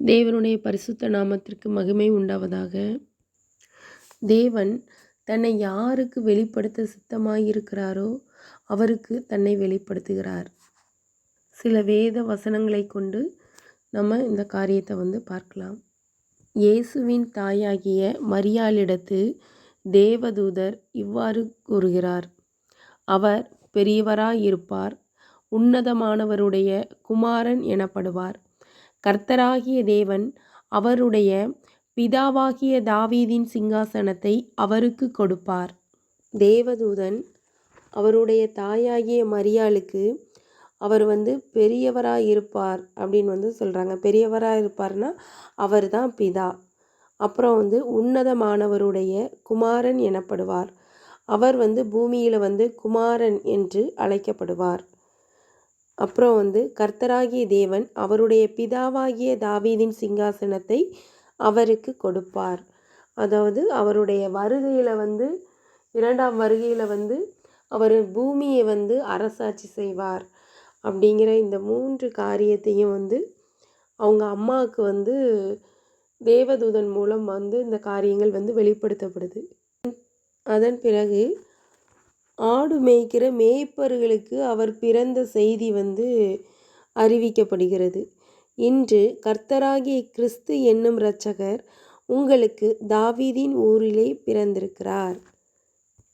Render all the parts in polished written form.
தேவனுடைய பரிசுத்த நாமத்திற்கு மகிமை உண்டாவதாக. தேவன் தன்னை யாருக்கு வெளிப்படுத்த சித்தமாயிருக்கிறாரோ அவருக்கு தன்னை வெளிப்படுத்துகிறார். சில வேத வசனங்களை கொண்டு நம்ம இந்த காரியத்தை பார்க்கலாம். இயேசுவின் தாயாகிய மரியாளிடத்து தேவதூதர் இவ்வாறு கூறுகிறார். அவர் பெரியவராயிருப்பார், உன்னதமானவருடைய குமாரன் எனப்படுவார். கர்த்தராகிய தேவன் அவருடைய பிதாவாகிய தாவீதின் சிங்காசனத்தை அவருக்கு கொடுப்பார். தேவதூதன் அவருடைய தாயாகிய மரியாளுக்கு அவர் பெரியவராயிருப்பார் அப்படின்னு சொல்கிறாங்க. பெரியவராயிருப்பார்னா அவர் தான் பிதா. அப்புறம் உன்னதமானவருடைய குமாரன் எனப்படுவார். அவர் பூமியில் குமாரன் என்று அழைக்கப்படுவார். அப்புறம் கர்த்தராகிய தேவன் அவருடைய பிதாவாகிய தாவீதின் சிங்காசனத்தை அவருக்கு கொடுப்பார். அதாவது அவருடைய வருகையில் இரண்டாம் வருகையில் அவர் பூமியை அரசாட்சி செய்வார். அப்படிங்கிற இந்த 3 காரியத்தையும் அவங்க அம்மாவுக்கு தேவதூதன் மூலம் இந்த காரியங்கள் வெளிப்படுத்தப்படுது. அதன் பிறகு ஆடு மேய்க்கிற மேய்ப்பர்களுக்கு அவர் பிறந்த செய்தி அறிவிக்கப்படுகிறது. இன்று கர்த்தராகிய கிறிஸ்து என்னும் இரட்சகர் உங்களுக்கு தாவீதின் ஊரிலே பிறந்திருக்கிறார்.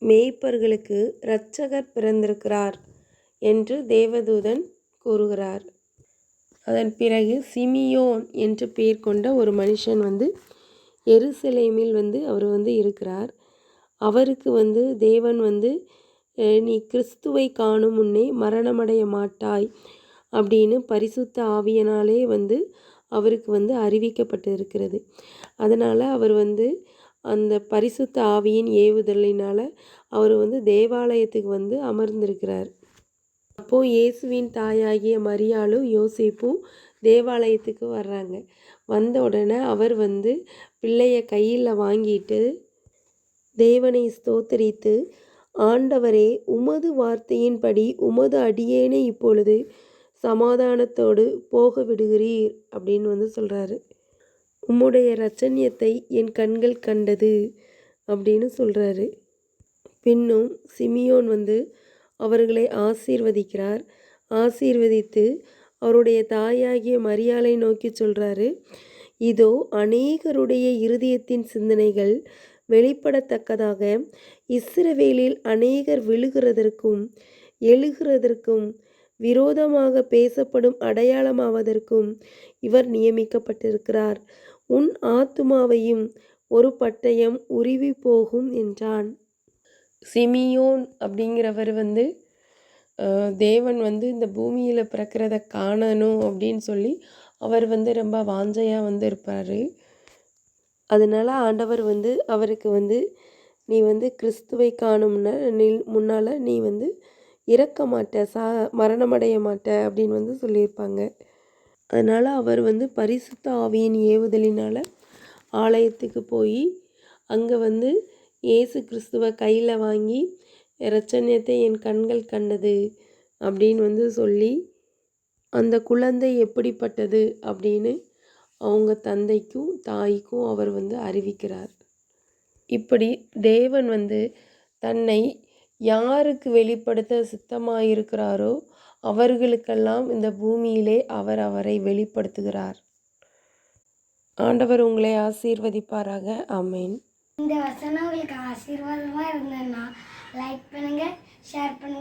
மேய்ப்பர்களுக்கு இரட்சகர் பிறந்திருக்கிறார் என்று தேவதூதன் கூறுகிறார். அதன் பிறகு சிமியோன் என்று பெயர் கொண்ட ஒரு மனுஷன் எருசலேமில் அவர் இருக்கிறார். அவருக்கு தேவன் நீ கிறிஸ்துவை காணும் முன்னே மரணமடைய மாட்டாய் அப்படின்னு பரிசுத்த ஆவியினாலே அவருக்கு அறிவிக்கப்பட்டு இருக்கிறது. அதனால் அவர் அந்த பரிசுத்த ஆவியின் ஏவுதலினால் அவர் தேவாலயத்துக்கு அமர்ந்திருக்கிறார். அப்போது இயேசுவின் தாயாகிய மரியாளும் யோசேப்பும் தேவாலயத்துக்கு வர்றாங்க. வந்த உடனே அவர் பிள்ளையை கையில் வாங்கிட்டு தேவனை ஸ்தோத்தரித்து, ஆண்டவரே, உமது வார்த்தையின்படி உமது அடியேனை இப்பொழுது சமாதானத்தோடு போக விடுகிறீர் அப்படின்னு சொல்கிறாரு. உம்முடைய இரட்சணியத்தை என் கண்கள் கண்டது அப்படின்னு சொல்கிறாரு. பின்னும் சிமியோன் அவர்களை ஆசீர்வதிக்கிறார். ஆசீர்வதித்து அவருடைய தாயாகிய மரியாளை நோக்கி சொல்கிறாரு, இதோ அநேகருடைய இருதயத்தின் சிந்தனைகள் வெளிப்படத்தக்கதாக இஸ்ரவேலில் அநேகர் விழுகிறதற்கும் எழுகிறதற்கும் விரோதமாக பேசப்படும் அடையாளமாவதற்கும் இவர் நியமிக்கப்பட்டிருக்கிறார். உன் ஆத்துமாவையும் ஒரு பட்டயம் உருவி போகும் என்றான். சிமியோன் அப்படிங்கிறவர் தேவன் இந்த பூமியில் பிறக்கிறத காணணும் அப்படின்னு சொல்லி அவர் ரொம்ப வாஞ்சையாக இருப்பார். அதனால் ஆண்டவர் அவருக்கு நீ கிறிஸ்துவை காணும் முன்னால் நீ இறக்க மாட்ட, மரணமடைய மாட்ட அப்படின்னு சொல்லியிருப்பாங்க. அதனால் அவர் பரிசுத்த ஆவியின் ஏவுதலினால் ஆலயத்துக்கு போய் அங்கே இயேசு கிறிஸ்துவை கையில் வாங்கி இரட்சணியத்தை என் கண்கள் கண்டது அப்படின்னு சொல்லி அந்த குழந்தை எப்படிப்பட்டது அப்படின்னு அவங்க தந்தைக்கும் தாய்க்கும் அவர் அறிவிக்கிறார். இப்படி தேவன் தன்னை யாருக்கு வெளிப்படுத்த சித்தமாயிருக்கிறாரோ அவர்களுக்கெல்லாம் இந்த பூமியிலே அவர் அவரை வெளிப்படுத்துகிறார். ஆண்டவர் உங்களை ஆசீர்வதிப்பாராக. ஆமேன். இந்த வசனம் உங்களுக்கு ஆசீர்வாதமாக இருந்ததுன்னா லைக் பண்ணுங்கள், ஷேர் பண்ணுங்கள்.